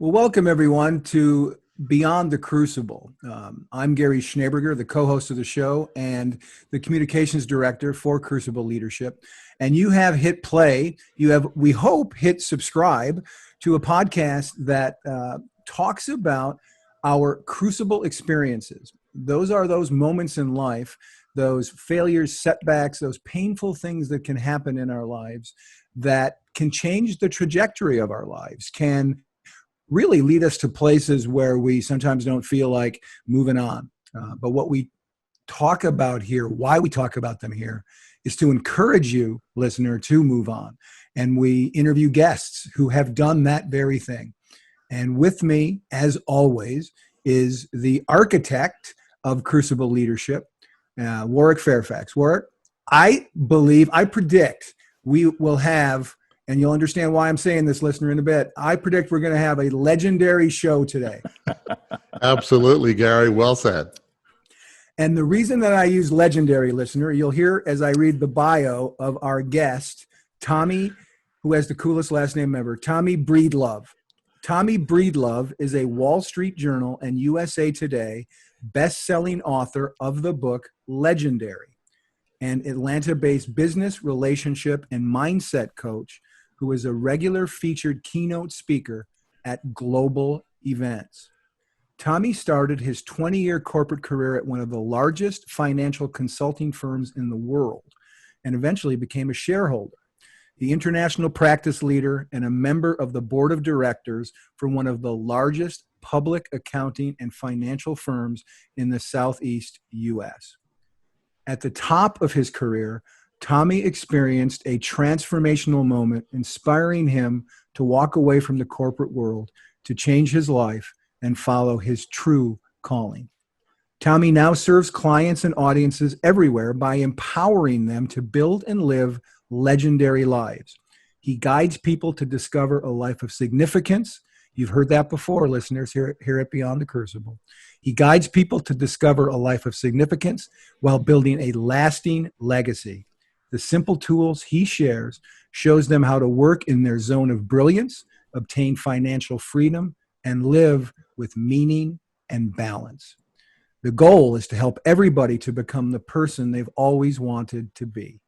Well, welcome everyone to Beyond the Crucible. I'm Gary Schneeberger, the co-host of the show and the communications director for Crucible Leadership. And you have hit play. You have, we hope, hit subscribe to a podcast that talks about our crucible experiences. Those are those moments in life, those failures, setbacks, those painful things that can happen in our lives that can change the trajectory of our lives, can really lead us to places where we sometimes don't feel like moving on. But what we talk about here, why we talk about them here, is to encourage you, listener, to move on. And we interview guests who have done that very thing. And with me, as always, is the architect of Crucible Leadership, Warwick Fairfax. Warwick, I predict we will have, and you'll understand why I'm saying this, listener, in a bit. I predict we're going to have a legendary show today. Absolutely, Gary. Well said. And the reason that I use legendary, listener, you'll hear as I read the bio of our guest, Tommy, who has the coolest last name ever, Tommy Breedlove. Tommy Breedlove is a Wall Street Journal and USA Today best-selling author of the book Legendary, and Atlanta-based business, relationship, and mindset coach who is a regular featured keynote speaker at global events. Tommy started his 20-year corporate career at one of the largest financial consulting firms in the world and eventually became a shareholder, the international practice leader, and a member of the board of directors for one of the largest public accounting and financial firms in the Southeast U.S. At the top of his career, Tommy experienced a transformational moment, inspiring him to walk away from the corporate world to change his life and follow his true calling. Tommy now serves clients and audiences everywhere by empowering them to build and live legendary lives. He guides people to discover a life of significance. You've heard that before, listeners, here at Beyond the Crucible. He guides people to discover a life of significance while building a lasting legacy. The simple tools he shares shows them how to work in their zone of brilliance, obtain financial freedom, and live with meaning and balance. The goal is to help everybody to become the person they've always wanted to be.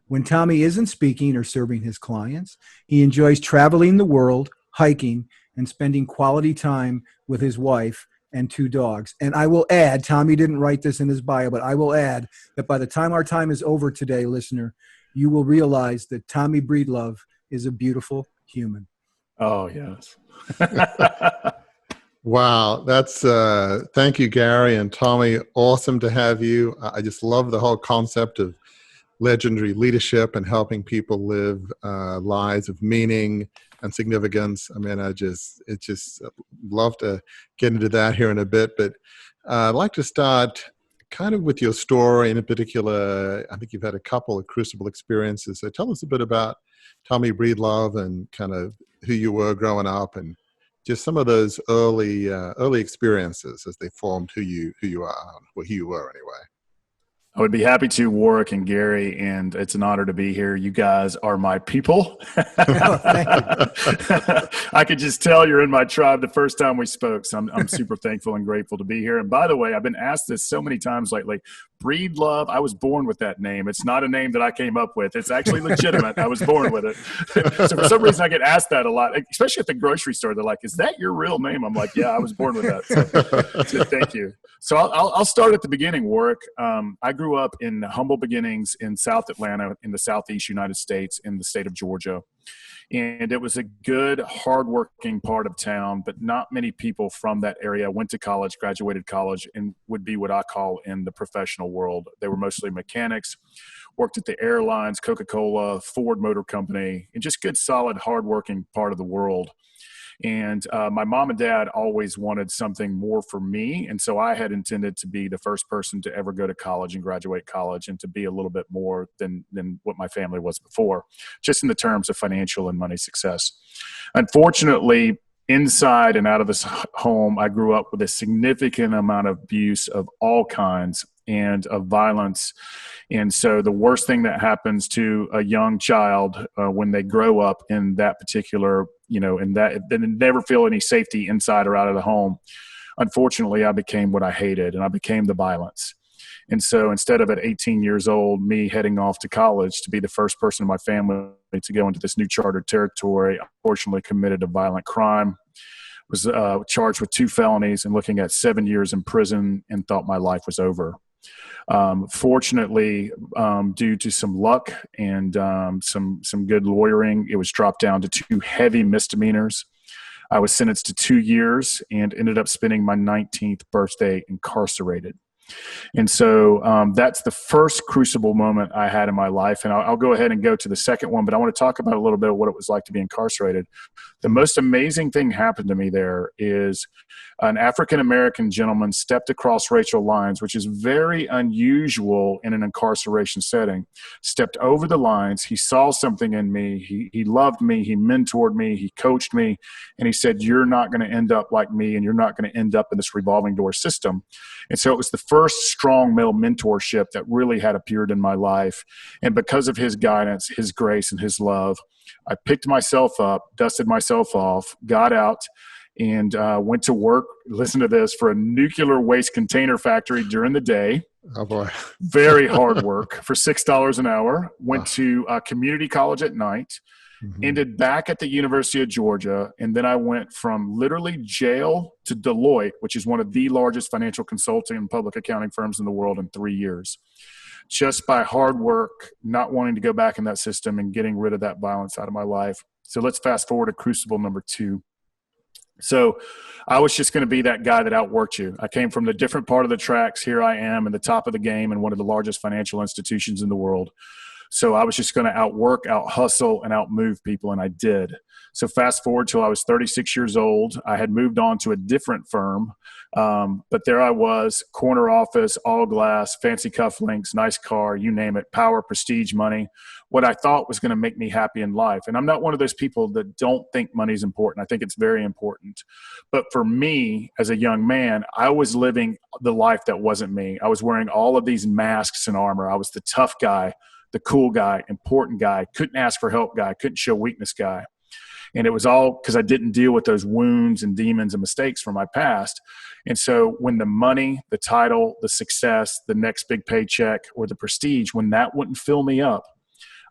When Tommy isn't speaking or serving his clients, he enjoys traveling the world, hiking, and spending quality time with his wife and 2 dogs. And I will add, Tommy didn't write this in his bio, but I will add that by the time our time is over today, listener, you will realize that Tommy Breedlove is a beautiful human. Oh, yes. Wow. That's, thank you, Gary and Tommy. Awesome to have you. I just love the whole concept of legendary leadership and helping people live lives of meaning and significance. I mean, love to get into that here in a bit, but I'd like to start kind of with your story in particular. I think you've had a couple of crucible experiences. So tell us a bit about Tommy Breedlove and kind of who you were growing up and just some of those early experiences as they formed who you are, or who you were anyway. I would be happy to, Warwick and Gary, and it's an honor to be here. You guys are my people. I could just tell you're in my tribe the first time we spoke, so I'm super thankful and grateful to be here. And by the way, I've been asked this so many times lately. Breedlove, I was born with that name. It's not a name that I came up with. It's actually legitimate. I was born with it. So for some reason, I get asked that a lot, especially at the grocery store. They're like, is that your real name? I'm like, yeah, I was born with that. So thank you. So I'll start at the beginning, Warwick. I grew up in humble beginnings in South Atlanta in the Southeast United States in the state of Georgia. And it was a good, hardworking part of town, but not many people from that area went to college, graduated college, and would be what I call in the professional world. They were mostly mechanics, worked at the airlines, Coca-Cola, Ford Motor Company, and just good, solid, hardworking part of the world. And my mom and dad always wanted something more for me. And so I had intended to be the first person to ever go to college and graduate college and to be a little bit more than what my family was before, just in the terms of financial and money success. Unfortunately, inside and out of this home, I grew up with a significant amount of abuse of all kinds and of violence. And so the worst thing that happens to a young child when they grow up in that particular and that then never feel any safety inside or out of the home. Unfortunately, I became what I hated, and I became the violence. And so instead of at 18 years old, me heading off to college to be the first person in my family to go into this new chartered territory, I unfortunately committed a violent crime, was charged with 2 felonies and looking at 7 years in prison, and thought my life was over. Fortunately, due to some luck and some good lawyering, it was dropped down to 2 heavy misdemeanors. I was sentenced to 2 years and ended up spending my 19th birthday incarcerated. And so that's the first crucible moment I had in my life. And I'll go ahead and go to the second one, but I want to talk about a little bit of what it was like to be incarcerated. The most amazing thing happened to me there is an African-American gentleman stepped across racial lines, which is very unusual in an incarceration setting, stepped over the lines. He saw something in me. He loved me. He mentored me. He coached me. And he said, you're not going to end up like me, and you're not going to end up in this revolving door system. And so it was the first strong male mentorship that really had appeared in my life. And because of his guidance, his grace, and his love, I picked myself up, dusted myself off, got out, and went to work, listen to this, for a nuclear waste container factory during the day. Oh, boy. Very hard work for $6 an hour. Went to community college at night. Ended back at the University of Georgia, and then I went from literally jail to Deloitte, which is one of the largest financial consulting and public accounting firms in the world, in 3 years. Just by hard work, not wanting to go back in that system and getting rid of that violence out of my life. So let's fast forward to crucible number 2. So I was just going to be that guy that outworked you. I came from the different part of the tracks. Here I am in the top of the game in one of the largest financial institutions in the world. So I was just going to outwork, out hustle, and outmove people, and I did. So fast forward till I was 36 years old. I had moved on to a different firm, but there I was, corner office, all glass, fancy cufflinks, nice car, you name it, power, prestige, money, what I thought was going to make me happy in life. And I'm not one of those people that don't think money is important. I think it's very important. But for me, as a young man, I was living the life that wasn't me. I was wearing all of these masks and armor. I was the tough guy, the cool guy, important guy, couldn't ask for help guy, couldn't show weakness guy. And it was all because I didn't deal with those wounds and demons and mistakes from my past. And so when the money, the title, the success, the next big paycheck, or the prestige, when that wouldn't fill me up,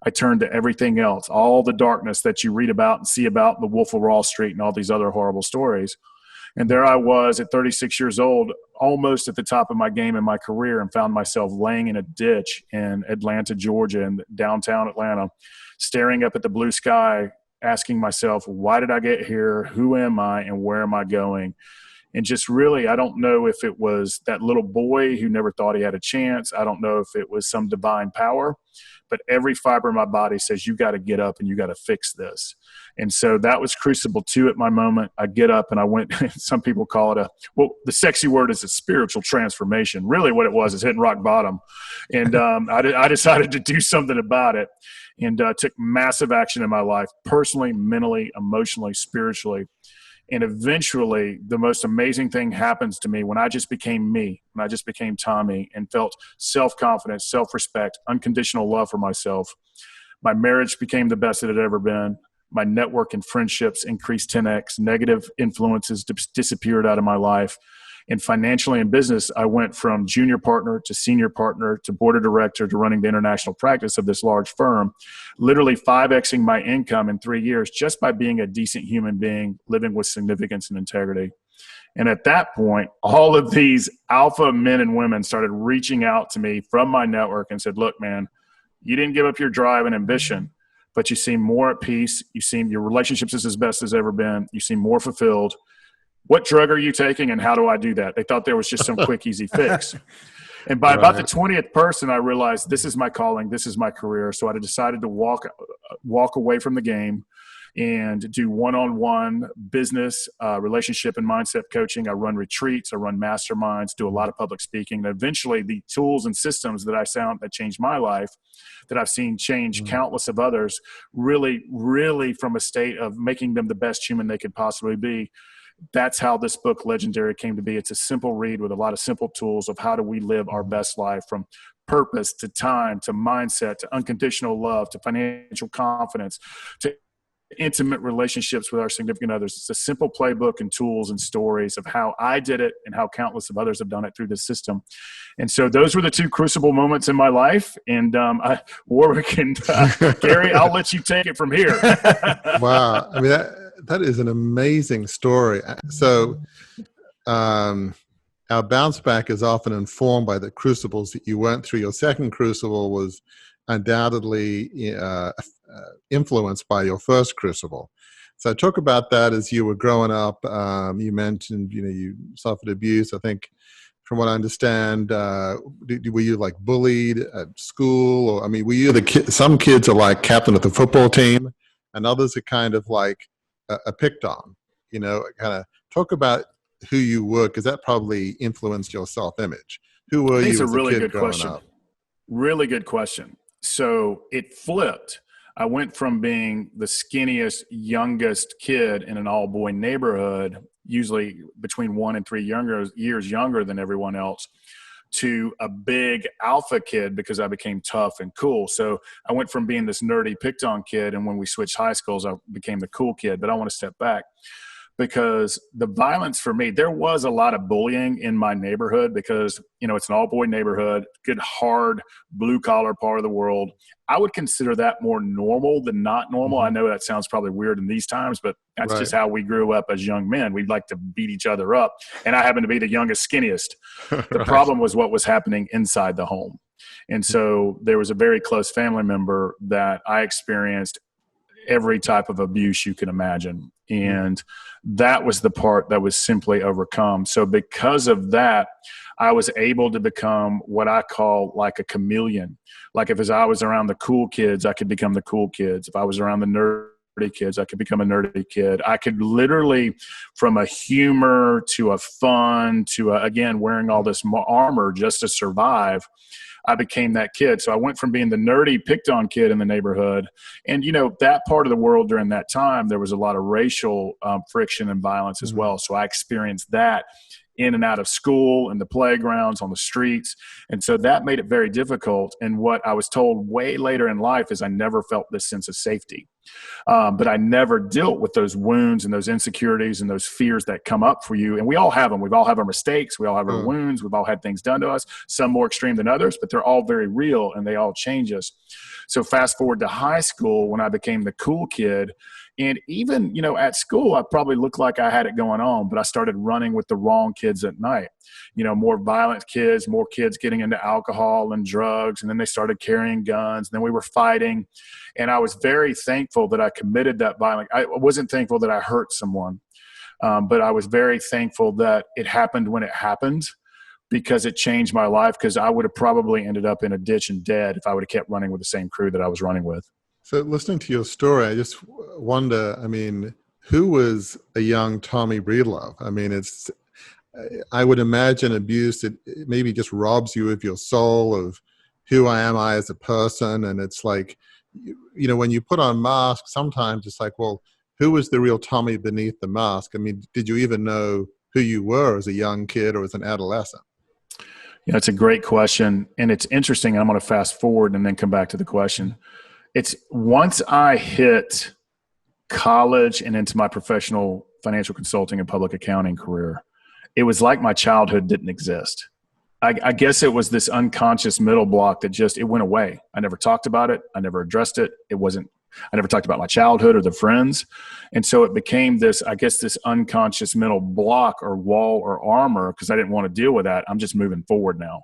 I turned to everything else, all the darkness that you read about and see about in The Wolf of Wall Street and all these other horrible stories. And there I was at 36 years old, almost at the top of my game in my career, and found myself laying in a ditch in Atlanta, Georgia, in downtown Atlanta, staring up at the blue sky, asking myself, why did I get here? Who am I? And where am I going? And just really, I don't know if it was that little boy who never thought he had a chance. I don't know if it was some divine power, but every fiber of my body says, you got to get up and you got to fix this. And so that was Crucible 2 at my moment. I get up and I went, some people call it the sexy word is a spiritual transformation. Really what it was is hitting rock bottom. And I decided to do something about it, and took massive action in my life, personally, mentally, emotionally, spiritually. And eventually, the most amazing thing happens to me when I just became me, when I just became Tommy, and felt self-confidence, self-respect, unconditional love for myself. My marriage became the best it had ever been. My network and friendships increased 10x. Negative influences disappeared out of my life. And financially and business, I went from junior partner to senior partner to board of director to running the international practice of this large firm, literally 5xing my income in 3 years just by being a decent human being, living with significance and integrity. And at that point, all of these alpha men and women started reaching out to me from my network and said, look, man, you didn't give up your drive and ambition, but you seem more at peace. You seem your relationships is as best as ever been. You seem more fulfilled. What drug are you taking, and how do I do that? They thought there was just some quick, easy fix. And by about the 20th person, I realized this is my calling, this is my career. So I decided to walk away from the game and do one-on-one business, relationship and mindset coaching. I run retreats, I run masterminds, do a lot of public speaking. And eventually the tools and systems that I found that changed my life, that I've seen change countless of others, really, really from a state of making them the best human they could possibly be. That's how this book, Legendary, came to be. It's a simple read with a lot of simple tools of how do we live our best life, from purpose to time to mindset to unconditional love to financial confidence to intimate relationships with our significant others. It's a simple playbook and tools and stories of how I did it and how countless of others have done it through this system. And so those were the two crucible moments in my life. And Warwick and Gary, I'll let you take it from here. Wow. I mean, that is an amazing story. So our bounce back is often informed by the crucibles that you went through. Your second crucible was undoubtedly influenced by your first crucible. So talk about that as you were growing up. You mentioned, you suffered abuse. I think, from what I understand, were you like bullied at school? Or, I mean, were you the kid? Some kids are like captain of the football team, and others are kind of like a picked on. Kind of talk about who you were, because that probably influenced your self-image. Who were you as a really kid good growing question. up? Really good question. So it flipped. I went from being the skinniest, youngest kid in an all-boy neighborhood, usually between 1 and 3 years younger than everyone else, to a big alpha kid because I became tough and cool. So I went from being this nerdy picked-on kid, and when we switched high schools, I became the cool kid. But I want to step back, because the violence for me, there was a lot of bullying in my neighborhood because, it's an all-boy neighborhood, good, hard, blue-collar part of the world. I would consider that more normal than not normal. I know that sounds probably weird in these times, but that's Right. just how we grew up as young men. We'd like to beat each other up, and I happen to be the youngest, skinniest. The Right. problem was what was happening inside the home. And so there was a very close family member that I experienced every type of abuse you can imagine. And that was the part that was simply overcome. So because of that, I was able to become what I call like a chameleon. Like if I was around the cool kids, I could become the cool kids. If I was around the nerdy kids, I could become a nerdy kid. I could literally, from a humor to a fun to again, wearing all this armor just to survive, I became that kid. So I went from being the nerdy picked on kid in the neighborhood. And, that part of the world during that time, there was a lot of racial friction and violence as well. So I experienced that in and out of school, in the playgrounds, on the streets. And so that made it very difficult. And what I was told way later in life is I never felt this sense of safety. But I never dealt with those wounds and those insecurities and those fears that come up for you. And we all have them. We've all have our mistakes. We all have our wounds. We've all had things done to us, some more extreme than others, but they're all very real and they all change us. So fast forward to high school when I became the cool kid. And even, at school, I probably looked like I had it going on, but I started running with the wrong kids at night. More violent kids, more kids getting into alcohol and drugs. And then they started carrying guns. And then we were fighting. And I was very thankful that I committed that violence. I wasn't thankful that I hurt someone, but I was very thankful that it happened when it happened, because it changed my life, because I would have probably ended up in a ditch and dead if I would have kept running with the same crew that I was running with. So listening to your story, I just wonder, who was a young Tommy Breedlove? I would imagine abuse, it maybe just robs you of your soul, of who am I as a person. And it's like, when you put on masks, sometimes it's like, well, who was the real Tommy beneath the mask? Did you even know who you were as a young kid or as an adolescent? Yeah, it's a great question. And it's interesting. I'm going to fast forward and then come back to the question. It's once I hit college and into my professional financial consulting and public accounting career, it was like my childhood didn't exist. I guess it was this unconscious middle block that it went away. I never talked about it. I never addressed it. I never talked about my childhood or the friends. And so it became this unconscious middle block or wall or armor, because I didn't want to deal with that. I'm just moving forward now.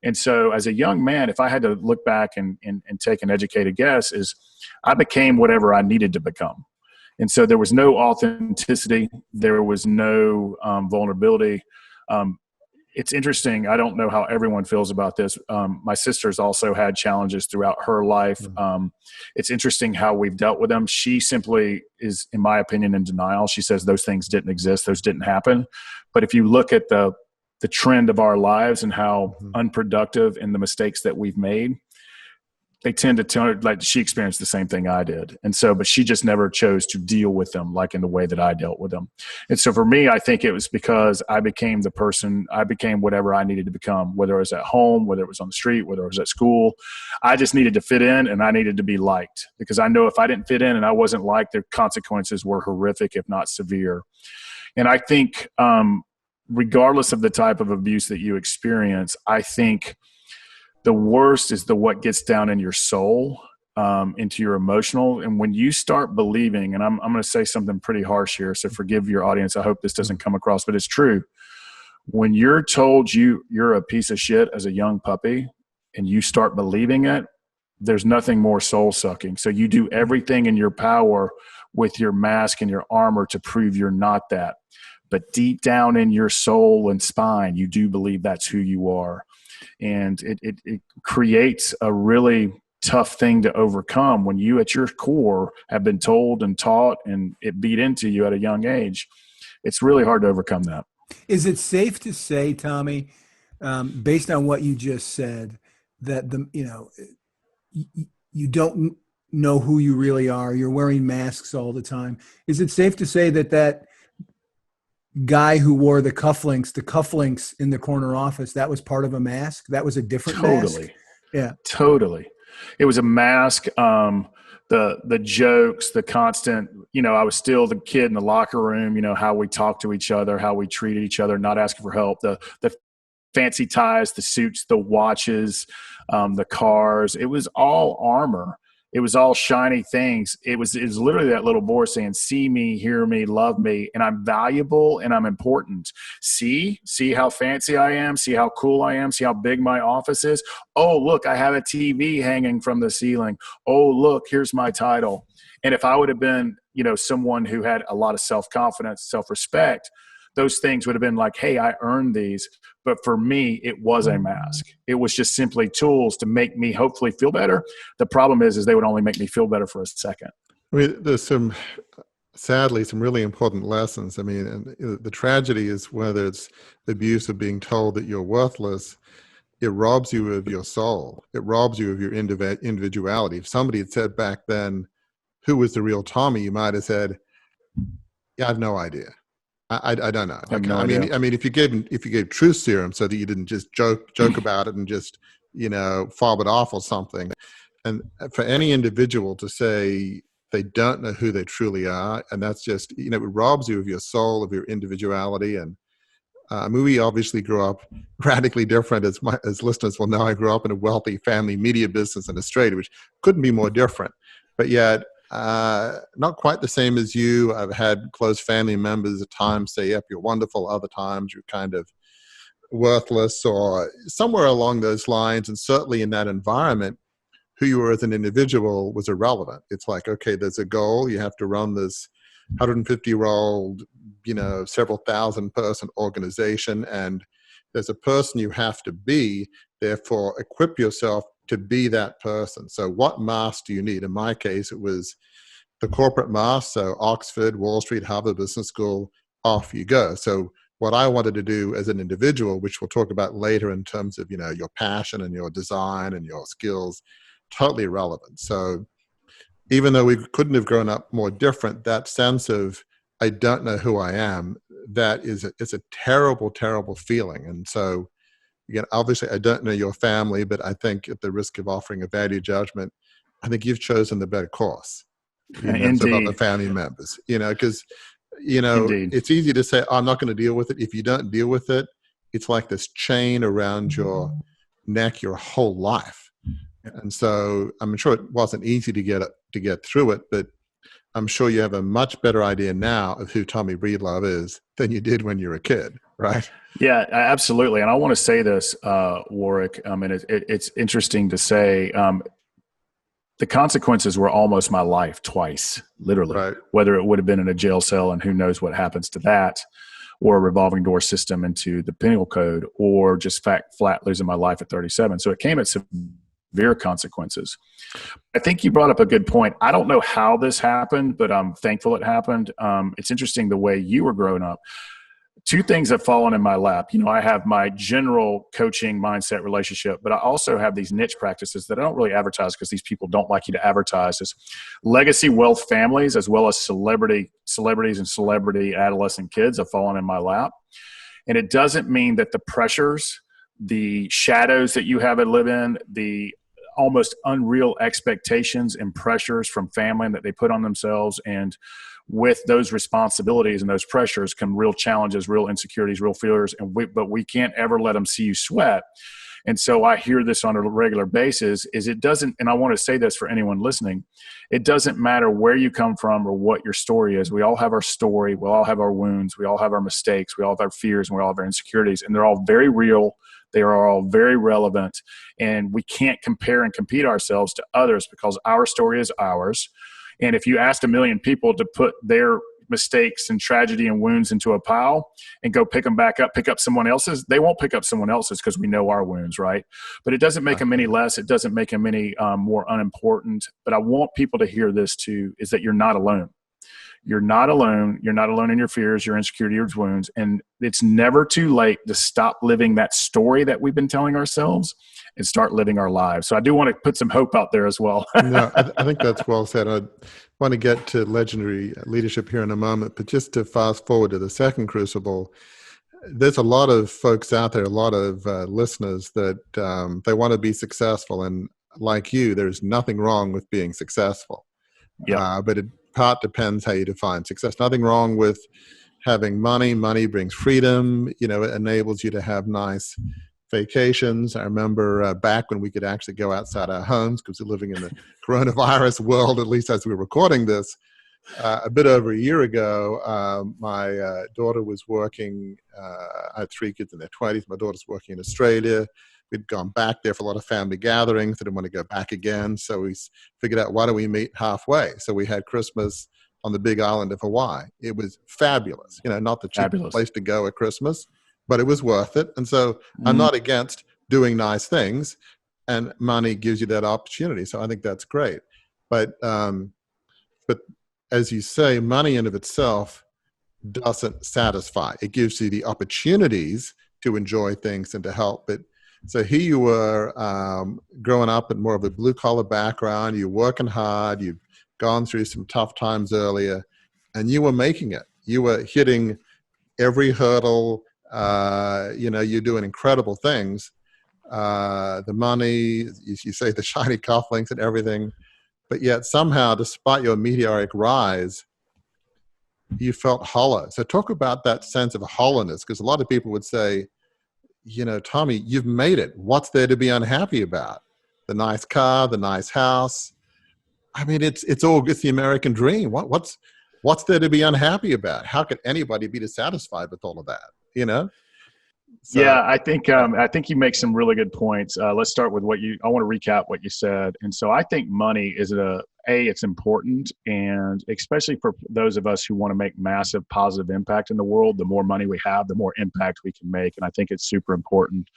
And so as a young man, if I had to look back and take an educated guess, is I became whatever I needed to become. And so there was no authenticity. There was no vulnerability. It's interesting. I don't know how everyone feels about this. My sister's also had challenges throughout her life. It's interesting how we've dealt with them. She simply is, in my opinion, in denial. She says those things didn't exist. Those didn't happen. But if you look at the trend of our lives and how unproductive and the mistakes that we've made, they tend to tell her, like, she experienced the same thing I did. And so, but she just never chose to deal with them like in the way that I dealt with them. And so for me, I think it was because I became whatever I needed to become, whether it was at home, whether it was on the street, whether it was at school. I just needed to fit in, and I needed to be liked, because I know if I didn't fit in and I wasn't liked, the consequences were horrific, if not severe. And I think, regardless of the type of abuse that you experience, I think the worst is what gets down in your soul, into your emotional. And when you start believing, and I'm going to say something pretty harsh here, so forgive your audience. I hope this doesn't come across, but it's true. When you're told you're a piece of shit as a young puppy and you start believing it, there's nothing more soul sucking. So you do everything in your power with your mask and your armor to prove you're not that. But deep down in your soul and spine, you do believe that's who you are. And it creates a really tough thing to overcome when you at your core have been told and taught and it beat into you at a young age. It's really hard to overcome that. Is it safe to say, Tommy, based on what you just said, that you don't know who you really are? You're wearing masks all the time. Is it safe to say that guy who wore the cufflinks in the corner office, that was part of a mask? That was a different mask? Yeah, totally. It was a mask. The jokes, the constant, I was still the kid in the locker room, how we talked to each other, how we treated each other, not asking for help, the fancy ties, the suits, the watches, the cars. It was all armor. It was all shiny things. It was literally that little boy saying, see me, hear me, love me, and I'm valuable and I'm important. See how fancy I am. See how cool I am. See how big my office is. Oh, look, I have a TV hanging from the ceiling. Oh, look, here's my title. And if I would have been, someone who had a lot of self-confidence, self-respect, those things would have been like, hey, I earned these. But for me, it was a mask. It was just simply tools to make me hopefully feel better. The problem is they would only make me feel better for a second. I mean, there's sadly, some really important lessons. I mean, and the tragedy is whether it's the abuse of being told that you're worthless, it robs you of your soul. It robs you of your individuality. If somebody had said back then, who was the real Tommy, you might have said, yeah, I have no idea. I don't know. I mean, if you gave truth serum so that you didn't just joke about it and just, fob it off or something. And for any individual to say they don't know who they truly are, and that's just, it robs you of your soul, of your individuality. And we obviously grew up radically different. As listeners will know, I grew up in a wealthy family media business in Australia, which couldn't be more different. But yet, not quite the same as you. I've had close family members at times say, yep, you're wonderful. Other times you're kind of worthless or somewhere along those lines. And certainly in that environment, who you were as an individual was irrelevant. It's like, okay, there's a goal. You have to run this 150-year-old, several thousand person organization. And there's a person you have to be, therefore equip yourself to be that person. So what mask do you need? In my case, it was the corporate mask. So Oxford, Wall Street, Harvard Business School, off you go. So what I wanted to do as an individual, which we'll talk about later in terms of, your passion and your design and your skills, totally irrelevant. So even though we couldn't have grown up more different, that sense of, I don't know who I am, it's a terrible, terrible feeling. And so, again, obviously, I don't know your family, but I think at the risk of offering a value judgment, I think you've chosen the better course. Indeed. About the family members, because, it's easy to say, oh, I'm not going to deal with it. If you don't deal with it, it's like this chain around your neck your whole life. And so I'm sure it wasn't easy to get through it, but I'm sure you have a much better idea now of who Tommy Breedlove is than you did when you were a kid, right? Yeah, absolutely. And I want to say this, Warwick, and it's interesting to say, the consequences were almost my life twice, literally, right. Whether it would have been in a jail cell and who knows what happens to that, or a revolving door system into the penal code, or just flat losing my life at 37. So it came at severe consequences. I think you brought up a good point. I don't know how this happened, but I'm thankful it happened. It's interesting the way you were growing up. two things have fallen in my lap. I have my general coaching mindset relationship, but I also have these niche practices that I don't really advertise because these people don't like you to advertise. It's legacy wealth families, as well as celebrities and celebrity adolescent kids have fallen in my lap. And it doesn't mean that the pressures, the shadows that you have to live in, the almost unreal expectations and pressures from family that they put on themselves, and with those responsibilities and those pressures come real challenges, real insecurities, real fears, but we can't ever let them see you sweat. And so I hear this on a regular basis, it doesn't, and I want to say this for anyone listening, it doesn't matter where you come from or what your story is. We all have our story. We all have our wounds. We all have our mistakes. We all have our fears, and we all have our insecurities, and they're all very real. They are all very relevant, and we can't compare and compete ourselves to others because our story is ours. And if you asked 1 million people to put their mistakes and tragedy and wounds into a pile and go pick them back up, pick up someone else's, they won't pick up someone else's because we know our wounds, right? But it doesn't make them any less. It doesn't make them any more unimportant. But I want people to hear this too, is that you're not alone. You're not alone. You're not alone in your fears, your insecurity, your wounds. And it's never too late to stop living that story that we've been telling ourselves and start living our lives. So I do want to put some hope out there as well. No, I think that's well said. I want to get to legendary leadership here in a moment, but just to fast forward to the second crucible, there's a lot of folks out there, a lot of listeners that they want to be successful. And like you, there's nothing wrong with being successful. Yeah. But it part depends how you define success. Nothing wrong with having money. Money brings freedom. It enables you to have nice vacations. I remember back when we could actually go outside our homes because we're living in the coronavirus world, at least as we were recording this. A bit over a year ago, my daughter was working. I had 3 kids in their 20s. My daughter's working in Australia. We'd gone back there for a lot of family gatherings. I didn't want to go back again. So we figured out, why don't we meet halfway? So we had Christmas on the big island of Hawaii. It was fabulous. Not the cheapest place to go at Christmas, but it was worth it. And so I'm not against doing nice things, and money gives you that opportunity. So I think that's great. But as you say, money in of itself doesn't satisfy. It gives you the opportunities to enjoy things and to help. But so here you were growing up in more of a blue-collar background. You're working hard. You've gone through some tough times earlier, and you were making it. You were hitting every hurdle. You're doing incredible things. The money, you say the shiny cufflinks and everything, but yet somehow, despite your meteoric rise, you felt hollow. So talk about that sense of hollowness, because a lot of people would say, Tommy, you've made it. What's there to be unhappy about? The nice car, the nice house. I mean, it's the American dream. What's there to be unhappy about? How could anybody be dissatisfied with all of that? So, yeah, I think you make some really good points. Let's start with I want to recap what you said. And so I think money is it's important, and especially for those of us who want to make massive positive impact in the world, the more money we have, the more impact we can make. And I think it's super important,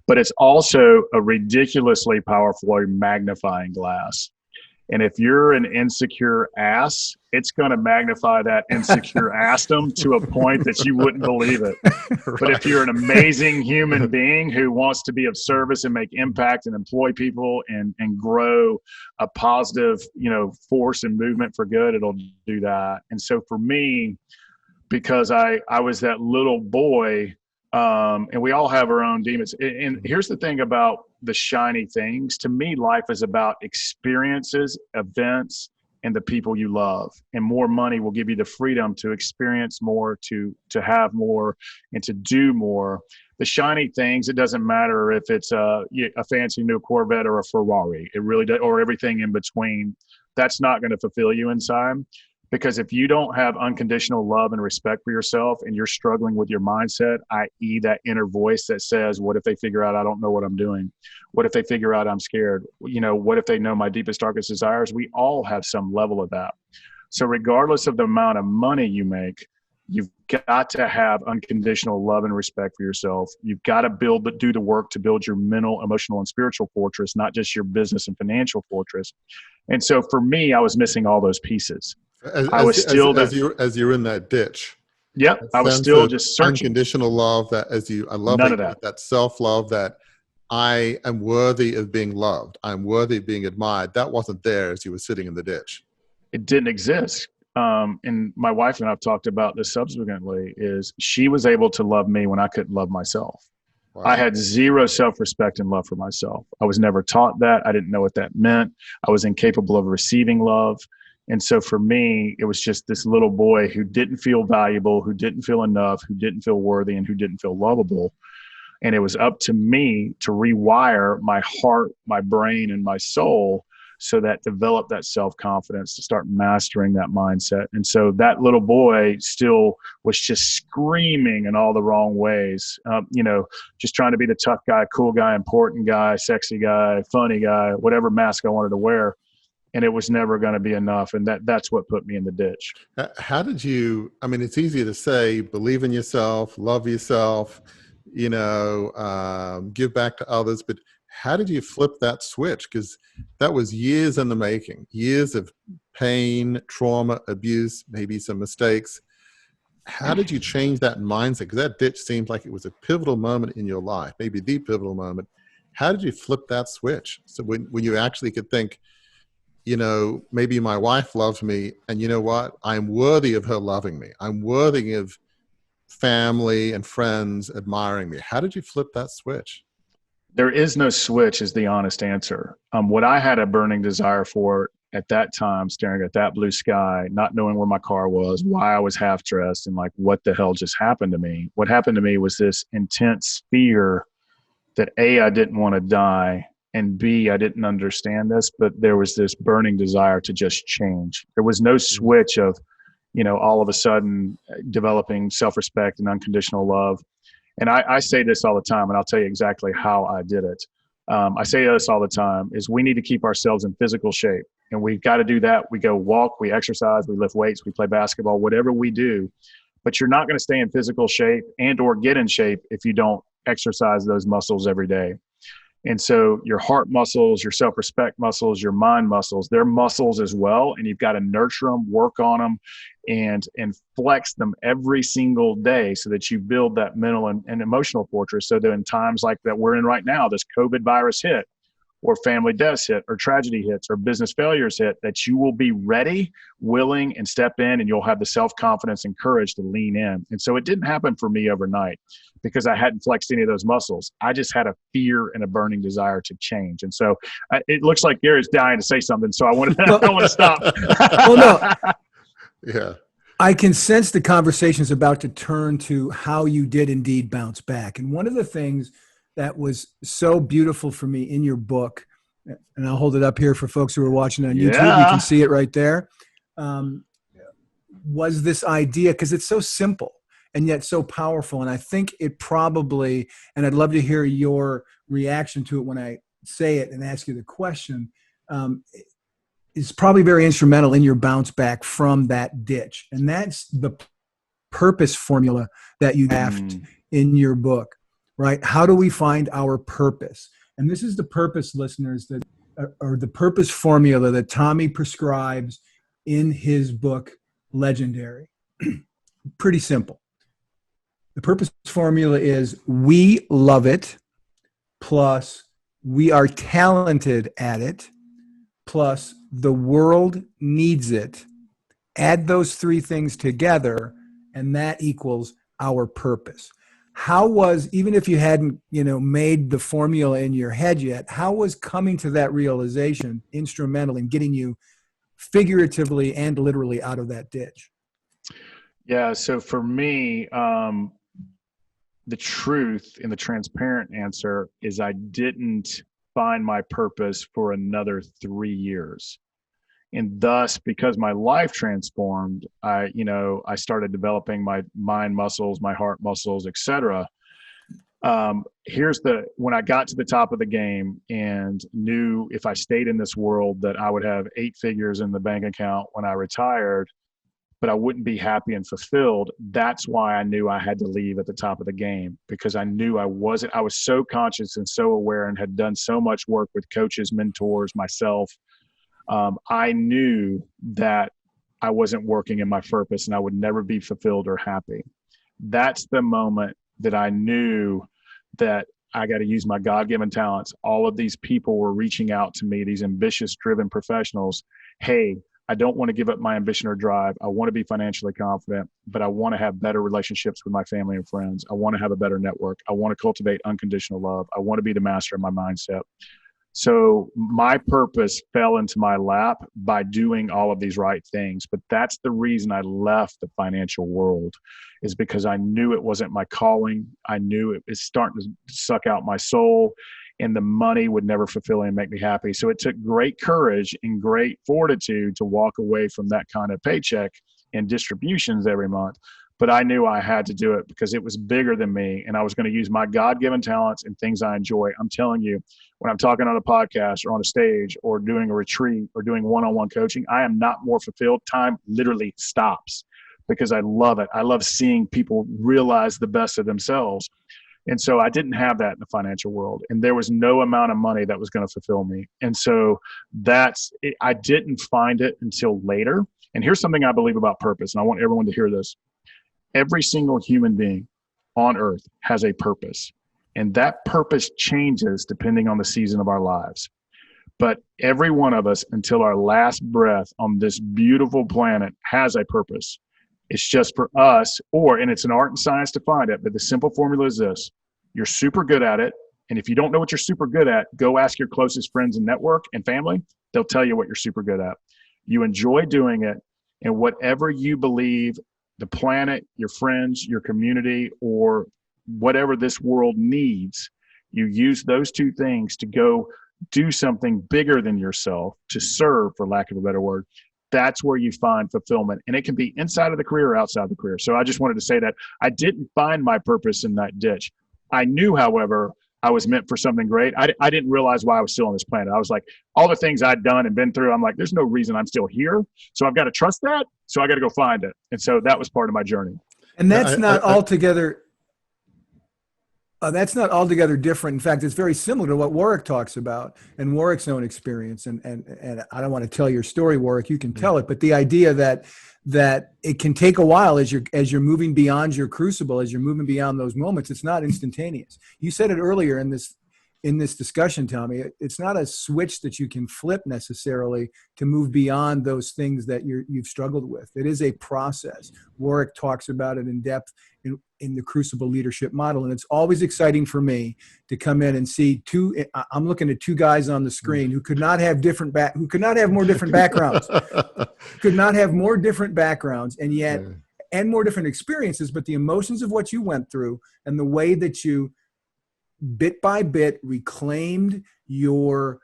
but it's also a ridiculously powerful magnifying glass. And if you're an insecure ass, it's going to magnify that insecure assdom to a point that you wouldn't believe it. Right. But if you're an amazing human being who wants to be of service and make impact and employ people and grow a positive, force and movement for good, it'll do that. And so for me, because I was that little boy, and we all have our own demons. And here's the thing about the shiny things. To me, life is about experiences, events, and the people you love. And more money will give you the freedom to experience more, to have more, and to do more. The shiny things, it doesn't matter if it's a fancy new Corvette or a Ferrari. It really does, or everything in between. That's not going to fulfill you inside. Because if you don't have unconditional love and respect for yourself, and you're struggling with your mindset, i.e. that inner voice that says, what if they figure out I don't know what I'm doing? What if they figure out I'm scared? What if they know my deepest, darkest desires? We all have some level of that. So regardless of the amount of money you make, you've got to have unconditional love and respect for yourself. You've got to do the work to build your mental, emotional, and spiritual fortress, not just your business and financial fortress. And so for me, I was missing all those pieces. As you're in that ditch, Yep. That I was sense still of just searching. unconditional love that, I love None of that. that self-love, that I am worthy of being loved, I'm worthy of being admired. That wasn't there as you were sitting in the ditch. It didn't exist. And my wife and I've talked about this subsequently, is she was able to love me when I couldn't love myself. Wow. I had zero self-respect and love for myself. I was never taught that. I didn't know what that meant. I was incapable of receiving love. And so for me, it was just this little boy who didn't feel valuable, who didn't feel enough, who didn't feel worthy, and who didn't feel lovable. And it was up to me to rewire my heart, my brain, and my soul, so that develop that self-confidence to start mastering that mindset. And so that little boy still was just screaming in all the wrong ways, just trying to be the tough guy, cool guy, important guy, sexy guy, funny guy, whatever mask I wanted to wear. And it was never going to be enough. And that's what put me in the ditch. How did you, I mean, it's easy to say, believe in yourself, love yourself, give back to others, but how did you flip that switch? Because that was years in the making, years of pain, trauma, abuse, maybe some mistakes. How did you change that mindset? Because that ditch seems like it was a pivotal moment in your life, maybe the pivotal moment. How did you flip that switch? So when you actually could think, maybe my wife loves me, and you know what? I'm worthy of her loving me. I'm worthy of family and friends admiring me. How did you flip that switch? There is no switch is the honest answer. What I had a burning desire for at that time, staring at that blue sky, not knowing where my car was, why I was half dressed, and like, what the hell just happened to me? What happened to me was this intense fear that A, I didn't want to die, and B, I didn't understand this, but there was this burning desire to just change. There was no switch of, all of a sudden developing self-respect and unconditional love. And I say this all the time, and I'll tell you exactly how I did it. I say this all the time, is we need to keep ourselves in physical shape. And we've got to do that. We go walk, we exercise, we lift weights, we play basketball, whatever we do. But you're not going to stay in physical shape and or get in shape if you don't exercise those muscles every day. And so your heart muscles, your self-respect muscles, your mind muscles, they're muscles as well. And you've got to nurture them, work on them, and flex them every single day so that you build that mental and emotional fortress. So that in times like that we're in right now, this COVID virus hit, or family deaths hit, or tragedy hits, or business failures hit, that you will be ready, willing, and step in, and you'll have the self-confidence and courage to lean in. And so it didn't happen for me overnight because I hadn't flexed any of those muscles. I just had a fear and a burning desire to change. And so it looks like Gary's dying to say something, so I want to stop. Well, no. Yeah. I can sense the conversation is about to turn to how you did indeed bounce back. And one of the things that was so beautiful for me in your book, and I'll hold it up here for folks who are watching on YouTube, you can see it right there, was this idea, because it's so simple and yet so powerful. And I think it probably, and I'd love to hear your reaction to it when I say it and ask you the question, is probably very instrumental in your bounce back from that ditch. And that's the purpose formula that you draft in your book, right? How do we find our purpose? And this is the purpose, listeners, that, or the purpose formula that Tommy prescribes in his book, Legendary. Pretty simple. The purpose formula is we love it, plus we are talented at it, plus the world needs it. Add those three things together, and that equals our purpose. How was, even if you hadn't, made the formula in your head yet, how was coming to that realization instrumental in getting you figuratively and literally out of that ditch? Yeah. So for me, the truth and the transparent answer is I didn't find my purpose for another 3 years. And thus, because my life transformed, I started developing my mind muscles, my heart muscles, etc. When I got to the top of the game and knew if I stayed in this world that I would have 8 figures in the bank account when I retired, but I wouldn't be happy and fulfilled. That's why I knew I had to leave at the top of the game, because I knew I was so conscious and so aware and had done so much work with coaches, mentors, myself. I knew that I wasn't working in my purpose and I would never be fulfilled or happy. That's the moment that I knew that I got to use my God-given talents. All of these people were reaching out to me, these ambitious, driven professionals. Hey, I don't want to give up my ambition or drive. I want to be financially confident, but I want to have better relationships with my family and friends. I want to have a better network. I want to cultivate unconditional love. I want to be the master of my mindset. So my purpose fell into my lap by doing all of these right things. But that's the reason I left the financial world, is because I knew it wasn't my calling. I knew it was starting to suck out my soul, and the money would never fulfill and make me happy. So it took great courage and great fortitude to walk away from that kind of paycheck and distributions every month. But I knew I had to do it because it was bigger than me, and I was going to use my God-given talents and things I enjoy. I'm telling you, when I'm talking on a podcast or on a stage or doing a retreat or doing one-on-one coaching, I am not more fulfilled. Time literally stops because I love it. I love seeing people realize the best of themselves. And so I didn't have that in the financial world, and there was no amount of money that was going to fulfill me. And so I didn't find it until later. And here's something I believe about purpose, and I want everyone to hear this. Every single human being on earth has a purpose, and that purpose changes depending on the season of our lives. But every one of us, until our last breath on this beautiful planet, has a purpose. It's just for us, and it's an art and science to find it, but the simple formula is this: you're super good at it. And if you don't know what you're super good at, go ask your closest friends and network and family. They'll tell you what you're super good at. You enjoy doing it, and whatever you believe the planet, your friends, your community, or whatever this world needs, you use those two things to go do something bigger than yourself, to serve, for lack of a better word. That's where you find fulfillment. And it can be inside of the career or outside the career. So I just wanted to say that I didn't find my purpose in that ditch. I knew, however, I was meant for something great. I didn't realize why I was still on this planet. I was like, all the things I'd done and been through, I'm like, there's no reason I'm still here. So I've got to trust that. So I got to go find it. And so that was part of my journey. And that's not altogether different. In fact, it's very similar to what Warwick talks about and Warwick's own experience. And I don't want to tell your story, Warwick. You can tell it, but the idea that it can take a while as you're moving beyond your crucible, as you're moving beyond those moments. It's not instantaneous. You said it earlier in this discussion, Tommy. It's not a switch that you can flip necessarily to move beyond those things that you've struggled with. It is a process. Warwick talks about it in depth in the Crucible Leadership model. And it's always exciting for me to come in and see I'm looking at two guys on the screen who could not have more different backgrounds, and yet, and more different experiences, but the emotions of what you went through and the way that you bit by bit reclaimed your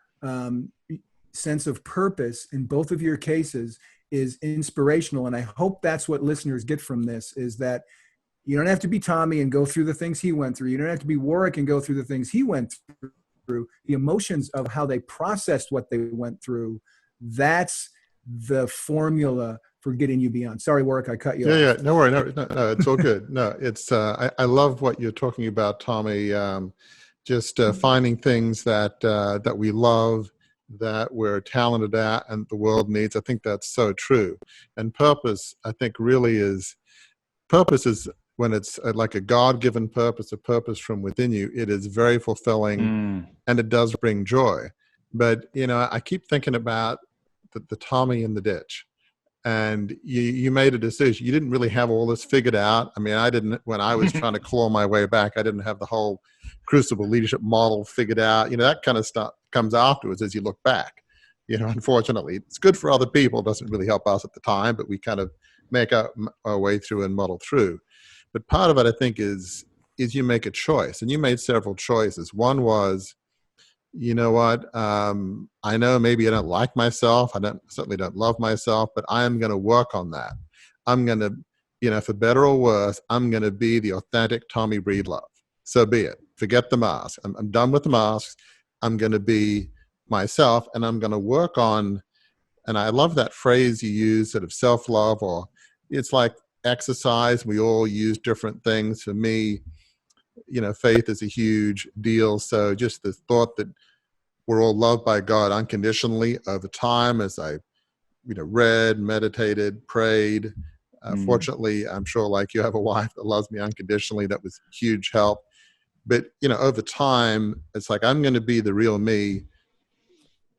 sense of purpose in both of your cases is inspirational. And I hope that's what listeners get from this, is that you don't have to be Tommy and go through the things he went through. You don't have to be Warwick and go through the things he went through. The emotions of how they processed what they went through, that's the formula for getting you beyond. Sorry, Warwick, I cut you off. Yeah, no worry. No, it's all good. No, it's, I love what you're talking about, Tommy. Just finding things that we love, that we're talented at, and the world needs. I think that's so true. And purpose, I think, really is, when it's like a God-given purpose, a purpose from within you, it is very fulfilling and it does bring joy. But, I keep thinking about the Tommy in the ditch. And you made a decision. You didn't really have all this figured out. I mean, I didn't, when I was trying to claw my way back, I didn't have the whole Crucible Leadership model figured out. That kind of stuff comes afterwards as you look back. Unfortunately, it's good for other people. It doesn't really help us at the time, but we kind of make our way through and muddle through. But part of it, I think, is you make a choice. And you made several choices. One was, you know what, I know maybe I don't like myself. Certainly don't love myself, but I am going to work on that. I'm going to, for better or worse, I'm going to be the authentic Tommy Breedlove. So be it. Forget the mask. I'm done with the masks. I'm going to be myself, and I'm going to work on, and I love that phrase you use, sort of self-love, or it's like exercise. We all use different things. For me, faith is a huge deal. So just the thought that we're all loved by God unconditionally over time, as I read, meditated, prayed. Fortunately, I'm sure like you have a wife that loves me unconditionally. That was huge help. But, over time, it's like, I'm going to be the real me,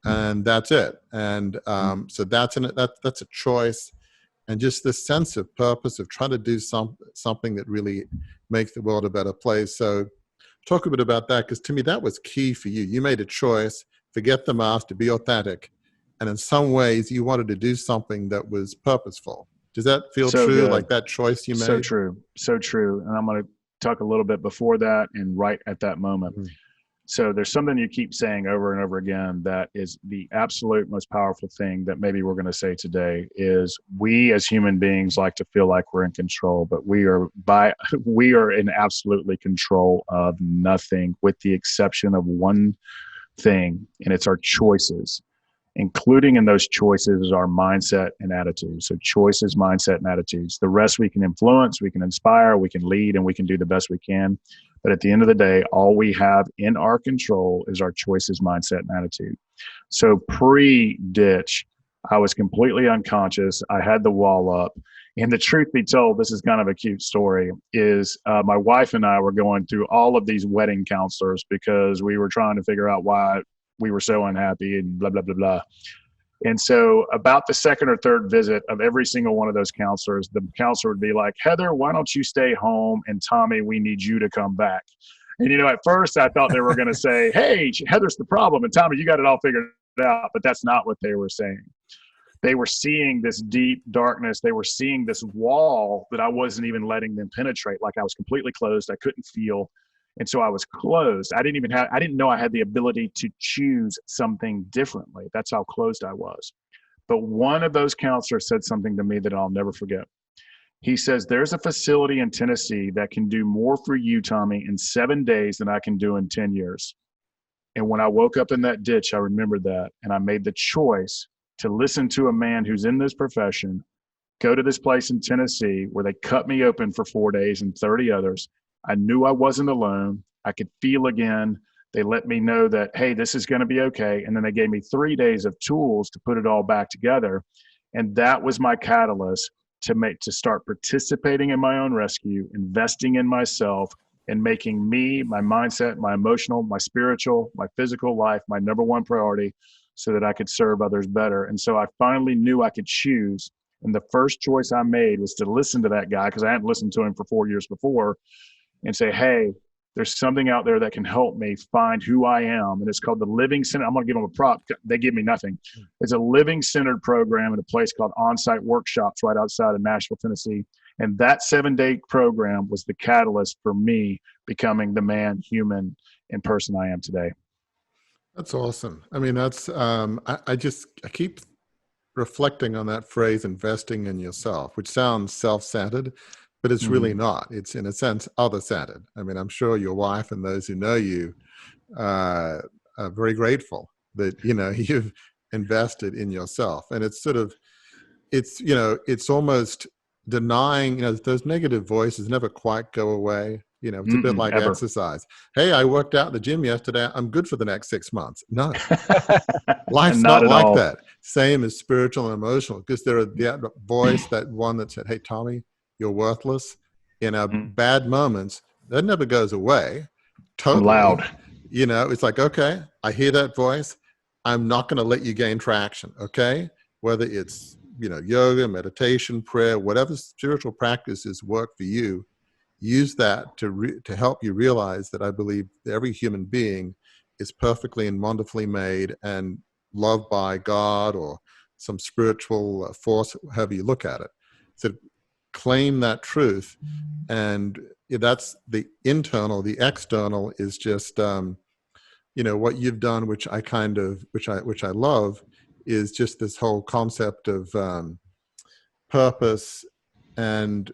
and that's it. And so that's a choice. And just this sense of purpose of trying to do something that really makes the world a better place. So talk a bit about that, because to me, that was key for you. You made a choice, forget the mask, to be authentic. And in some ways, you wanted to do something that was purposeful. Does that feel So true, good. like that choice you made? So true. So true. And I'm going to talk a little bit before that and right at that moment. So there's something you keep saying over and over again that is the absolute most powerful thing that maybe we're going to say today is we as human beings like to feel like we're in control, but we are in absolutely control of nothing with the exception of one thing, and it's our choices. Including in those choices is our mindset and attitudes. So choices, mindset, and attitudes. The rest we can influence, we can inspire, we can lead, and we can do the best we can. But at the end of the day, all we have in our control is our choices, mindset, and attitude. So pre-ditch, I was completely unconscious. I had the wall up. And the truth be told, this is kind of a cute story, is my wife and I were going through all of these wedding counselors because we were trying to figure out why we were so unhappy and blah, blah, blah, blah. And so about the second or third visit of every single one of those counselors, the counselor would be like, Heather, why don't you stay home? And Tommy, we need you to come back. And, at first I thought they were going to say, hey, Heather's the problem. And Tommy, you got it all figured out. But that's not what they were saying. They were seeing this deep darkness. They were seeing this wall that I wasn't even letting them penetrate. Like I was completely closed. I couldn't feel. And so I was closed. I didn't know I had the ability to choose something differently. That's how closed I was. But one of those counselors said something to me that I'll never forget. He says, there's a facility in Tennessee that can do more for you, Tommy, in 7 days than I can do in 10 years. And when I woke up in that ditch, I remembered that. And I made the choice to listen to a man who's in this profession, go to this place in Tennessee where they cut me open for 4 days and 30 others. I knew I wasn't alone. I could feel again. They let me know that, hey, this is going to be okay. And then they gave me 3 days of tools to put it all back together. And that was my catalyst to start participating in my own rescue, investing in myself, and making me, my mindset, my emotional, my spiritual, my physical life, my number one priority so that I could serve others better. And so I finally knew I could choose. And the first choice I made was to listen to that guy, because I hadn't listened to him for 4 years before, and say, hey, there's something out there that can help me find who I am. And it's called the Living Center. I'm going to give them a prop. They give me nothing. It's a living centered program at a place called On-Site Workshops right outside of Nashville, Tennessee. And that 7-day program was the catalyst for me becoming the man, human, and person I am today. That's awesome. I mean, that's, I keep reflecting on that phrase, investing in yourself, which sounds self-centered, but it's really not. It's in a sense other-centered. I mean, I'm sure your wife and those who know you are very grateful that, you've invested in yourself. And it's sort of, it's almost denying, those negative voices never quite go away. It's a bit like exercise. Hey, I worked out in the gym yesterday. I'm good for the next 6 months. No, life's not like all. That. Same as spiritual and emotional, because there are that voice, that one that said, hey, Tommy, you're worthless. Bad moments, that never goes away. Totally. Loud. It's like, okay, I hear that voice. I'm not going to let you gain traction. Okay. Whether it's, yoga, meditation, prayer, whatever spiritual practices work for you, use that to help you realize that I believe that every human being is perfectly and wonderfully made and loved by God or some spiritual force, however you look at it. So claim that truth, and that's the internal. The external is just what you've done, which I love, is just this whole concept of purpose and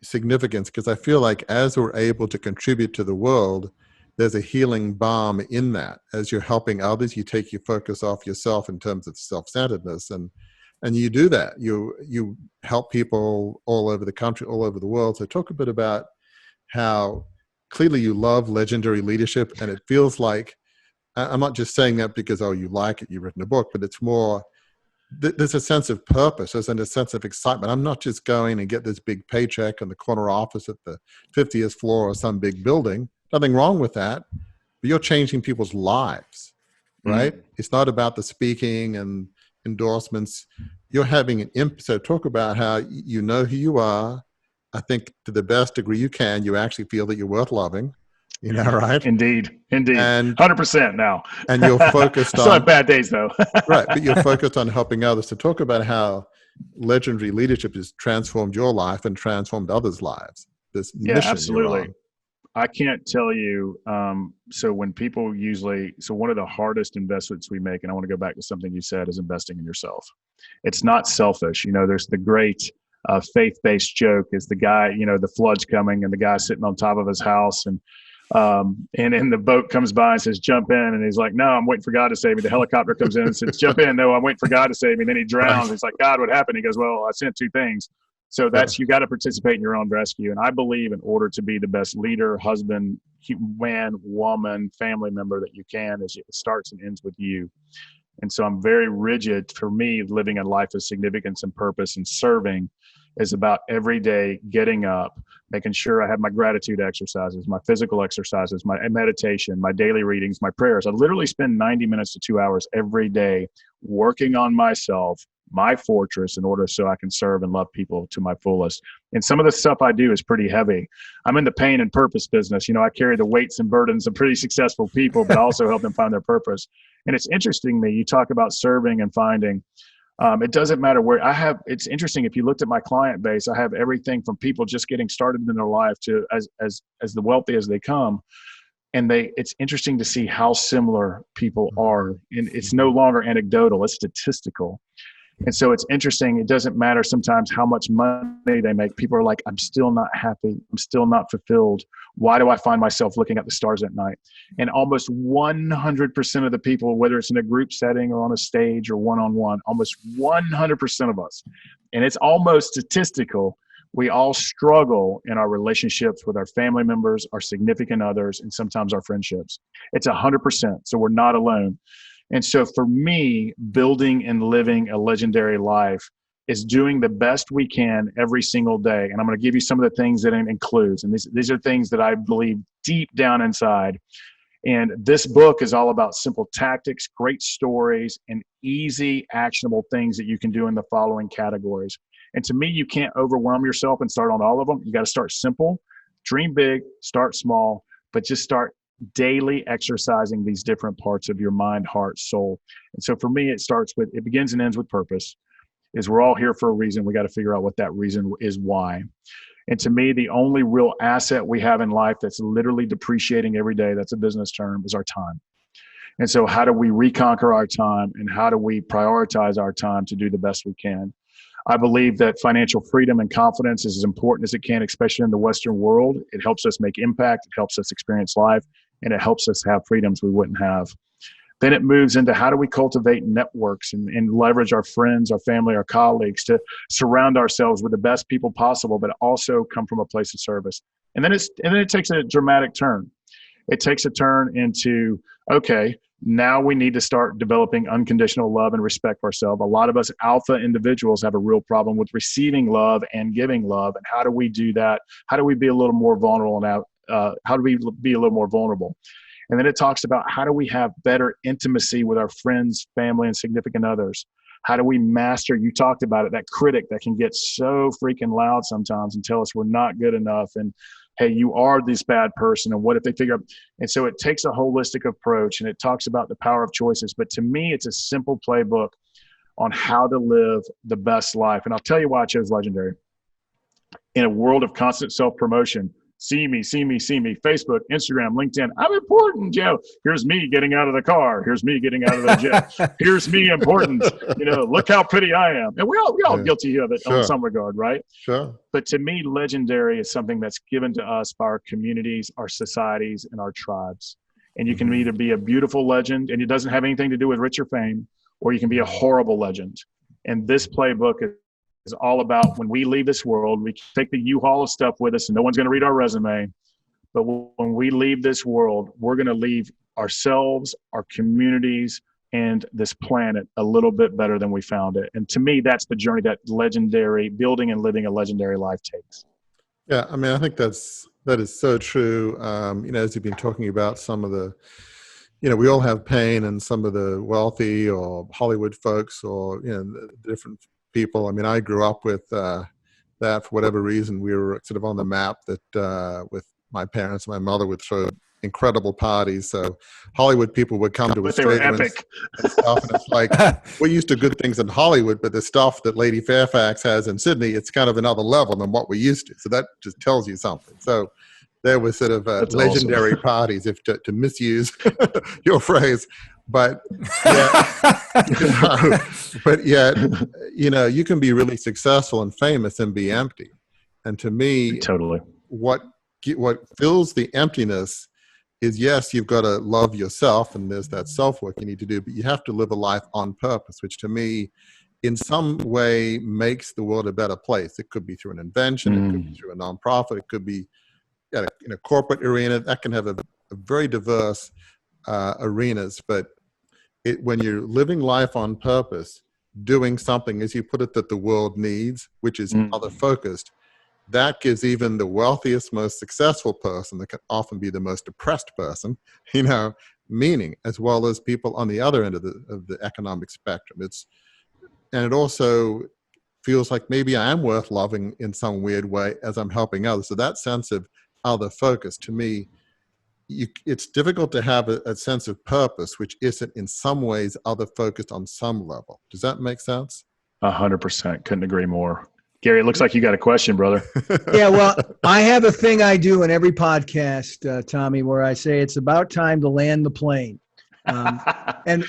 significance, because I feel like as we're able to contribute to the world, there's a healing balm in that. As you're helping others, you take your focus off yourself in terms of self-centeredness, and you do that. You help people all over the country, all over the world. So talk a bit about how clearly you love legendary leadership, and it feels like, I'm not just saying that because, you like it, you've written a book, but it's more there's a sense of purpose. There's a sense of excitement. I'm not just going and get this big paycheck in the corner office at the 50th floor of some big building. Nothing wrong with that. But you're changing people's lives, right? It's not about the speaking and endorsements. You're having an impact. So talk about how you know who you are. I think to the best degree you can, you actually feel that you're worth loving. You know, right? Indeed. And 100% now. And you're focused Still on have bad days though. right, but you're focused on helping others. To talk about how legendary leadership has transformed your life and transformed others' lives. This mission absolutely. you're on. I can't tell you. So when people so one of the hardest investments we make, and I want to go back to something you said, is investing in yourself. It's not selfish. There's the great faith-based joke is the guy, the flood's coming and the guy sitting on top of his house and then the boat comes by and says, jump in. And he's like, no, I'm waiting for God to save me. The helicopter comes in and says, jump in. No, I'm waiting for God to save me. And then he drowns. He's like, God, what happened? He goes, well, I sent two things. So you got to participate in your own rescue. And I believe in order to be the best leader, husband, man, woman, family member that you can, it starts and ends with you. And so I'm very rigid. For me, living a life of significance and purpose and serving is about every day getting up, making sure I have my gratitude exercises, my physical exercises, my meditation, my daily readings, my prayers. I literally spend 90 minutes to 2 hours every day working on myself, my fortress, in order so I can serve and love people to my fullest. And some of the stuff I do is pretty heavy. I'm in the pain and purpose business. I carry the weights and burdens of pretty successful people, but also help them find their purpose. And it's interesting that you talk about serving and finding. It doesn't matter where it's interesting. If you looked at my client base, I have everything from people just getting started in their life to as the wealthy as they come. And it's interesting to see how similar people are. And it's no longer anecdotal, it's statistical. And so it's interesting. It doesn't matter sometimes how much money they make. People are like, I'm still not happy. I'm still not fulfilled. Why do I find myself looking at the stars at night? And almost 100% of the people, whether it's in a group setting or on a stage or one-on-one, almost 100% of us, and it's almost statistical, we all struggle in our relationships with our family members, our significant others, and sometimes our friendships. It's 100%. So we're not alone. And so for me, building and living a legendary life is doing the best we can every single day. And I'm going to give you some of the things that it includes. And these are things that I believe deep down inside. And this book is all about simple tactics, great stories, and easy, actionable things that you can do in the following categories. And to me, you can't overwhelm yourself and start on all of them. You got to start simple, dream big, start small, but just start daily exercising these different parts of your mind, heart, soul. And so for me, it begins and ends with purpose. Is we're all here for a reason. We got to figure out what that reason is, why. And to me, the only real asset we have in life that's literally depreciating every day, that's a business term, is our time. And so how do we reconquer our time, and how do we prioritize our time to do the best we can? I believe that financial freedom and confidence is as important as it can, especially in the Western world. It helps us make impact. It helps us experience life, and it helps us have freedoms we wouldn't have. Then it moves into how do we cultivate networks and leverage our friends, our family, our colleagues to surround ourselves with the best people possible, but also come from a place of service. And then it takes a dramatic turn. It takes a turn into, okay, now we need to start developing unconditional love and respect for ourselves. A lot of us alpha individuals have a real problem with receiving love and giving love. And how do we do that? How do we be a little more vulnerable how do we be a little more vulnerable? And then it talks about how do we have better intimacy with our friends, family, and significant others? How do we master, you talked about it, that critic that can get so freaking loud sometimes and tell us we're not good enough and, hey, you are this bad person, and what if they figure out? And so it takes a holistic approach, and it talks about the power of choices. But to me, it's a simple playbook on how to live the best life. And I'll tell you why I chose Legendary. In a world of constant self-promotion, see me, Facebook, Instagram, LinkedIn. I'm important, Joe. Here's me getting out of the car. Here's me getting out of the jet. Here's me important. Look how pretty I am. And we're all guilty of it in some regard, right? Sure. But to me, legendary is something that's given to us by our communities, our societies, and our tribes. And you can either be a beautiful legend, and it doesn't have anything to do with rich or fame, or you can be a horrible legend. And this playbook is all about when we leave this world, we take the U-Haul of stuff with us, and no one's going to read our resume. But when we leave this world, we're going to leave ourselves, our communities, and this planet a little bit better than we found it. And to me, that's the journey that legendary building and living a legendary life takes. Yeah, I mean, I think that is so true. As you've been talking about some of the, we all have pain, and some of the wealthy or Hollywood folks or, the different people. I mean, I grew up with that for whatever reason. We were sort of on the map that with my parents, my mother would throw incredible parties. So Hollywood people would come to Australia and stuff. And it's like, we're used to good things in Hollywood, but the stuff that Lady Fairfax has in Sydney, it's kind of another level than what we're used to. So that just tells you something. So there was sort of legendary awesome. Parties, if to misuse your phrase. But yet, you can be really successful and famous and be empty. And to me, totally, what fills the emptiness is, yes, you've got to love yourself, and there's that self-work you need to do, but you have to live a life on purpose, which to me, in some way, makes the world a better place. It could be through an invention, it could be through a nonprofit, it could be in a corporate arena. That can have a very diverse arenas, but when you're living life on purpose, doing something, as you put it, that the world needs, which is other-focused, that gives even the wealthiest, most successful person, that can often be the most depressed person, meaning, as well as people on the other end of the economic spectrum. And it also feels like maybe I am worth loving in some weird way as I'm helping others. So that sense of other focus, to me, it's difficult to have a sense of purpose which isn't in some ways other focused on some level. Does that make sense? 100%. Couldn't agree more. Gary, it looks like you got a question, brother. Yeah, well, I have a thing I do in every podcast, Tommy, where I say it's about time to land the plane. And,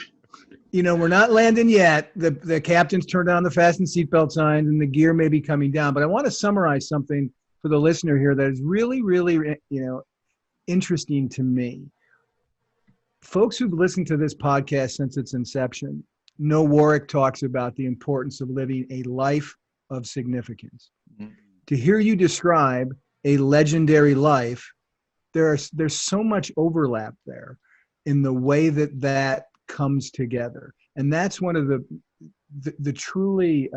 we're not landing yet. The captain's turned on the fasten seatbelt signs and the gear may be coming down. But I want to summarize something for the listener here that is really, really, interesting to me. Folks who've listened to this podcast since its inception know Warwick talks about the importance of living a life of significance. To hear you describe a legendary life, there's so much overlap there in the way that comes together. And that's one of the truly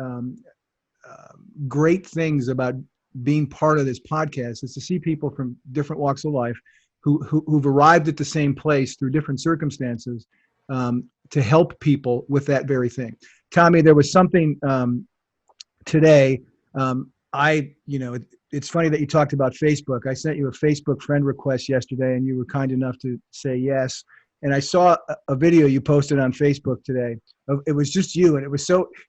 great things about being part of this podcast, is to see people from different walks of life who've arrived at the same place through different circumstances to help people with that very thing. Tommy, there was something today. It's funny that you talked about Facebook. I sent you a Facebook friend request yesterday, and you were kind enough to say yes. And I saw a video you posted on Facebook today. It was just you, and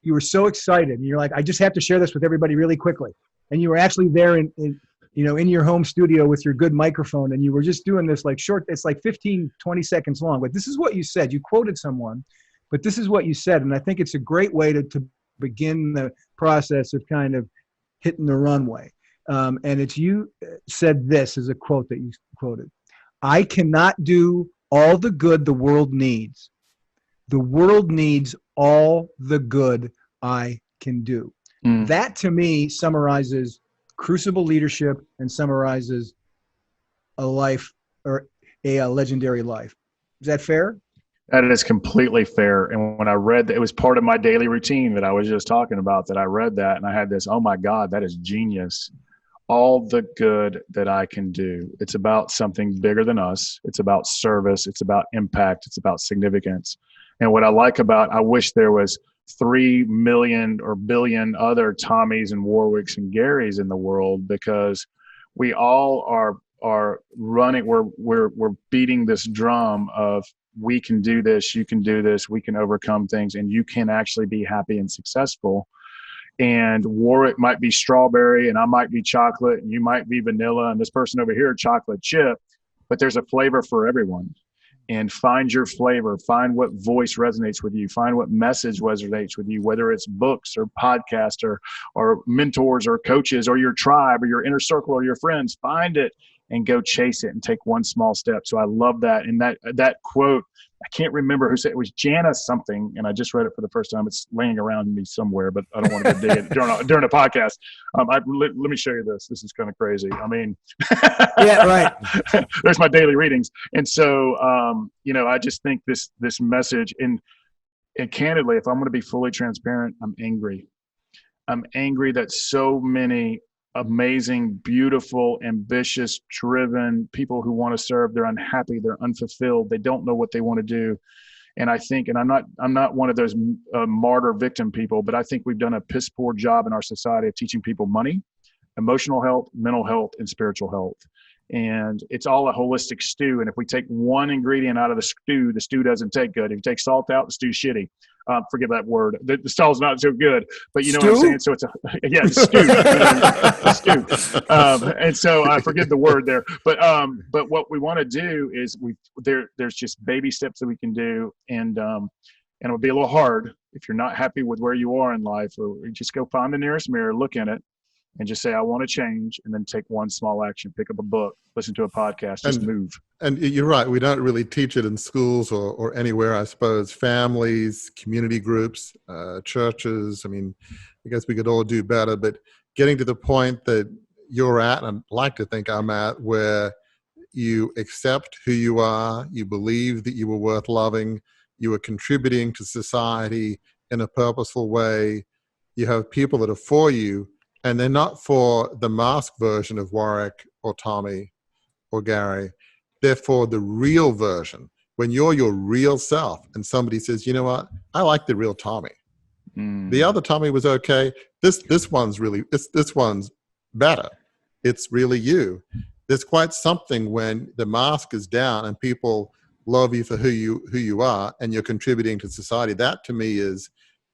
you were so excited. And you're like, I just have to share this with everybody really quickly. And you were actually there in your home studio with your good microphone, and you were just doing this like short, it's like 15, 20 seconds long. But this is what you said. You quoted someone, but this is what you said. And I think it's a great way to begin the process of kind of hitting the runway. And it's you said this as a quote that you quoted. I cannot do all the good the world needs. The world needs all the good I can do. That to me summarizes Crucible Leadership and summarizes a life, or a legendary life. Is that fair? That is completely fair. And when I read that, it was part of my daily routine that I was just talking about, that I read that and I had this, oh my God, that is genius. All the good that I can do. It's about something bigger than us. It's about service. It's about impact. It's about significance. And what I like about, I wish there was 3 million or billion other Tommies and Warwicks and Garys in the world, because we all are running, we're beating this drum of, we can do this, you can do this, we can overcome things, and you can actually be happy and successful. And Warwick might be strawberry, and I might be chocolate, and you might be vanilla, and this person over here chocolate chip, but there's a flavor for everyone. And find your flavor, find what voice resonates with you, find what message resonates with you, whether it's books or podcasts or mentors or coaches or your tribe or your inner circle or your friends. Find it and go chase it and take one small step. So I love that. And that quote, I can't remember who said it. It was Janice something, and I just read it for the first time. It's laying around me somewhere, but I don't want to go dig it during a podcast. Let me show you this. This is kind of crazy. I mean, yeah, right. There's my daily readings. And so, I just think this message, and And candidly, if I'm going to be fully transparent, I'm angry. I'm angry that so many amazing, beautiful, ambitious, driven people who want to serve, they're unhappy, they're unfulfilled, they don't know what they want to do. And I think, and I'm not one of those martyr victim people, but I think we've done a piss poor job in our society of teaching people money, emotional health, mental health, and spiritual health. And it's all a holistic stew. And if we take one ingredient out of the stew doesn't take good. If you take salt out, the stew's shitty. Forget that word. The salt's not so good, but you know what I'm saying? So it's the stew. The stew. And so I forget the word there, but what we want to do is there's just baby steps that we can do. And it'll be a little hard if you're not happy with where you are in life, or just go find the nearest mirror, look in it, and just say, I want to change, and then take one small action, pick up a book, listen to a podcast, just move. And you're right. We don't really teach it in schools or anywhere, I suppose. Families, community groups, churches. I mean, I guess we could all do better, but getting to the point that you're at, and I'd like to think I'm at, where you accept who you are, you believe that you are worth loving, you are contributing to society in a purposeful way, you have people that are for you, and they're not for the mask version of Warwick or Tommy or Gary. They're for the real version. When you're your real self and somebody says, you know what, I like the real Tommy. The other Tommy was okay. This one's really, this one's better. It's really you. There's quite something when the mask is down and people love you for who you are, and you're contributing to society. That to me is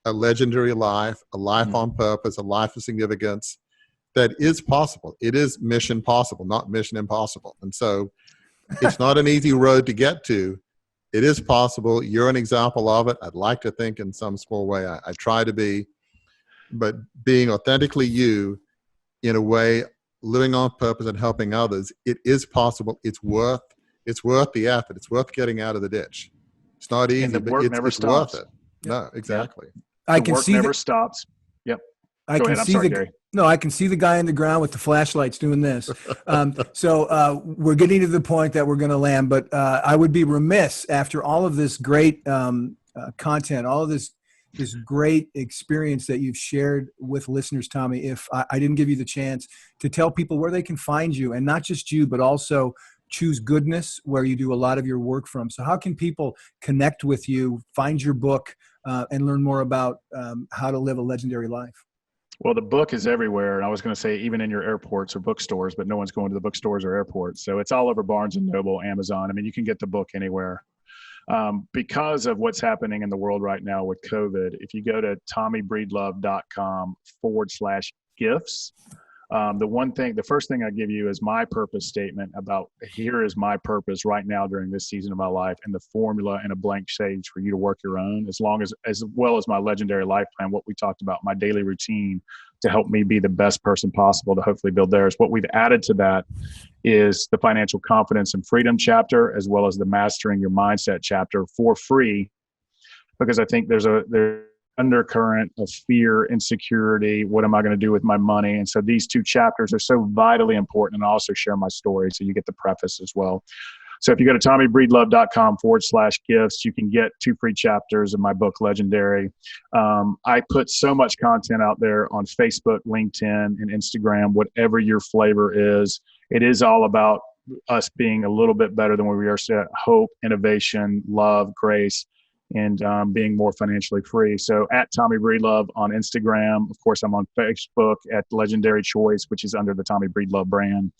a legendary life, a life on purpose, a life of significance that is possible. It is mission possible, not mission impossible. And so it's not an easy road to get to. It is possible. You're an example of it. I'd like to think in some small way I try to be, but being authentically you in a way, living on purpose and helping others, it is possible. It's worth the effort. It's worth getting out of the ditch. It's not easy, and the but work it's never stops. worth it. No, exactly. I The can work see never stops. Yep. I Go can ahead. I'm see sorry, the Gary. No, I can see the guy in the ground with the flashlights doing this. So we're getting to the point that we're going to land, but I would be remiss after all of this great content, all of this great experience that you've shared with listeners, Tommy, if I didn't give you the chance to tell people where they can find you, and not just you, but also Choose Goodness, where you do a lot of your work from. So how can people connect with you, find your book, and learn more about how to live a legendary life? Well, the book is everywhere. And I was going to say even in your airports or bookstores, but no one's going to the bookstores or airports. So it's all over Barnes & Noble, Amazon. I mean, you can get the book anywhere. Because of what's happening in the world right now with COVID, if you go to tommybreedlove.com/gifts, the first thing I give you is my purpose statement about here is my purpose right now during this season of my life, and the formula and a blank page for you to work your own, as well as my legendary life plan, what we talked about, my daily routine to help me be the best person possible to hopefully build theirs. What we've added to that is the financial confidence and freedom chapter, as well as the mastering your mindset chapter for free, because I think there's undercurrent of fear, insecurity. What am I going to do with my money? And so these two chapters are so vitally important, and I also share my story. So you get the preface as well. So if you go to tommybreedlove.com/gifts, you can get 2 free chapters of my book, Legendary. I put so much content out there on Facebook, LinkedIn, and Instagram, whatever your flavor is. It is all about us being a little bit better than where we are today. Hope, innovation, love, grace, and being more financially free. So at Tommy Breedlove on Instagram. Of course, I'm on Facebook at Legendary Choice, which is under the Tommy Breedlove brand,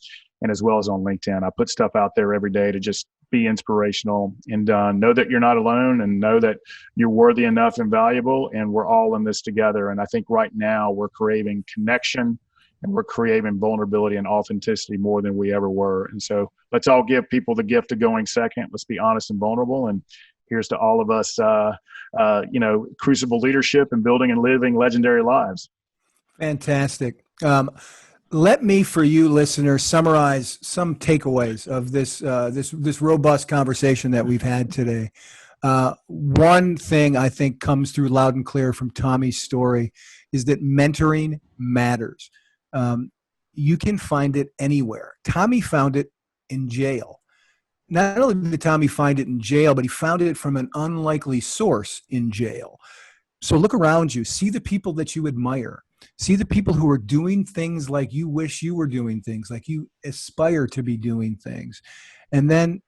and as well as on LinkedIn. I put stuff out there every day to just be inspirational, and know that you're not alone, and know that you're worthy enough and valuable, and we're all in this together. And I think right now we're craving connection, and we're craving vulnerability and authenticity more than we ever were. And so let's all give people the gift of going second. Let's be honest and vulnerable. And here's to all of us, Crucible Leadership and building and living legendary lives. Fantastic. Let me, for you listeners, summarize some takeaways of this robust conversation that we've had today. One thing I think comes through loud and clear from Tommy's story is that mentoring matters. You can find it anywhere. Tommy found it in jail. not only did Tommy find it in jail, but he found it from an unlikely source in jail. So look around you, see the people that you admire, see the people who are doing things like you wish you were doing things, like you aspire to be doing things, and then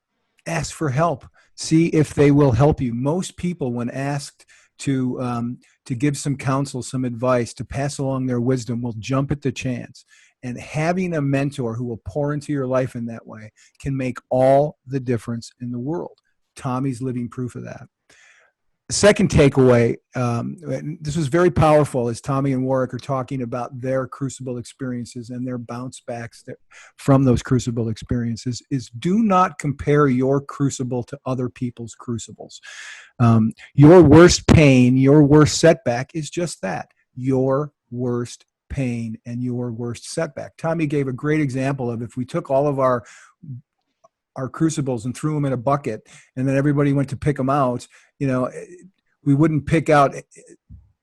ask for help. See if they will help you. Most people, when asked to give some counsel, some advice, to pass along their wisdom, will jump at the chance. And having a mentor who will pour into your life in that way can make all the difference in the world. Tommy's living proof of that. Second takeaway, this was very powerful as Tommy and Warwick are talking about their crucible experiences and their bounce backs from those crucible experiences, is do not compare your crucible to other people's crucibles. Your worst pain, your worst setback is just that, your worst pain and your worst setback. Tommy gave a great example of if we took all of our crucibles and threw them in a bucket and then everybody went to pick them out, we wouldn't pick out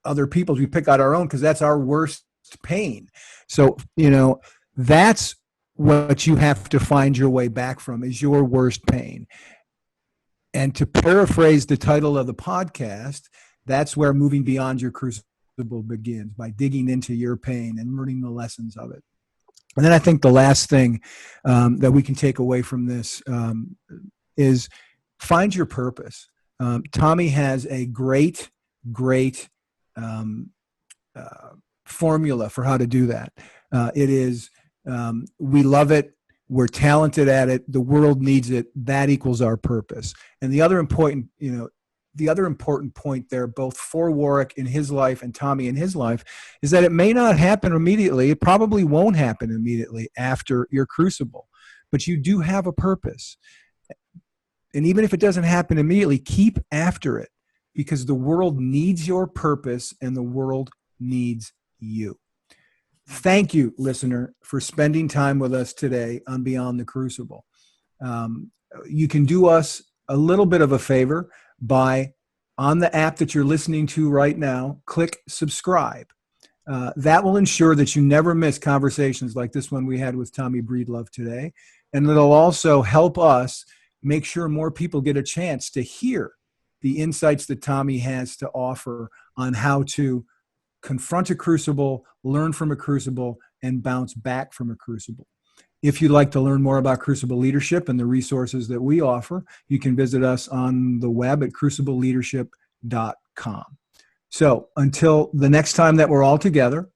other people's, we pick out our own because that's our worst pain. So, that's what you have to find your way back from, is your worst pain. And to paraphrase the title of the podcast, that's where moving beyond your crucible begins, by digging into your pain and learning the lessons of it. And then I think the last thing that we can take away from this is find your purpose. Tommy has a great formula for how to do that. It is, we love it. We're talented at it. The world needs it. That equals our purpose. And the other important point there, both for Warwick in his life and Tommy in his life, is that it may not happen immediately. It probably won't happen immediately after your crucible, but you do have a purpose. And even if it doesn't happen immediately, keep after it, because the world needs your purpose and the world needs you. Thank you, listener, for spending time with us today on Beyond the Crucible. You can do us a little bit of a favor by, on the app that you're listening to right now, click subscribe. That will ensure that you never miss conversations like this one we had with Tommy Breedlove today. And it'll also help us make sure more people get a chance to hear the insights that Tommy has to offer on how to confront a crucible, learn from a crucible, and bounce back from a crucible. If you'd like to learn more about Crucible Leadership and the resources that we offer, you can visit us on the web at crucibleleadership.com. So until the next time that we're all together,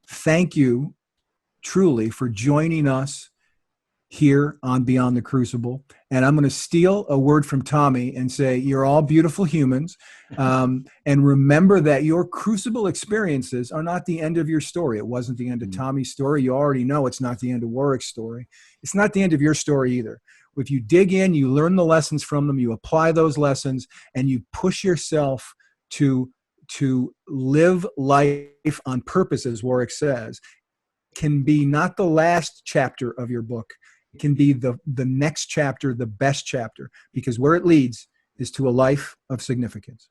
thank you truly for joining us here on Beyond the Crucible. And I'm going to steal a word from Tommy and say, you're all beautiful humans. And remember that your crucible experiences are not the end of your story. It wasn't the end of Tommy's story. You already know it's not the end of Warwick's story. It's not the end of your story either. If you dig in, you learn the lessons from them, you apply those lessons, and you push yourself to live life on purpose, as Warwick says, can be not the last chapter of your book. It can be the next chapter, the best chapter, because where it leads is to a life of significance.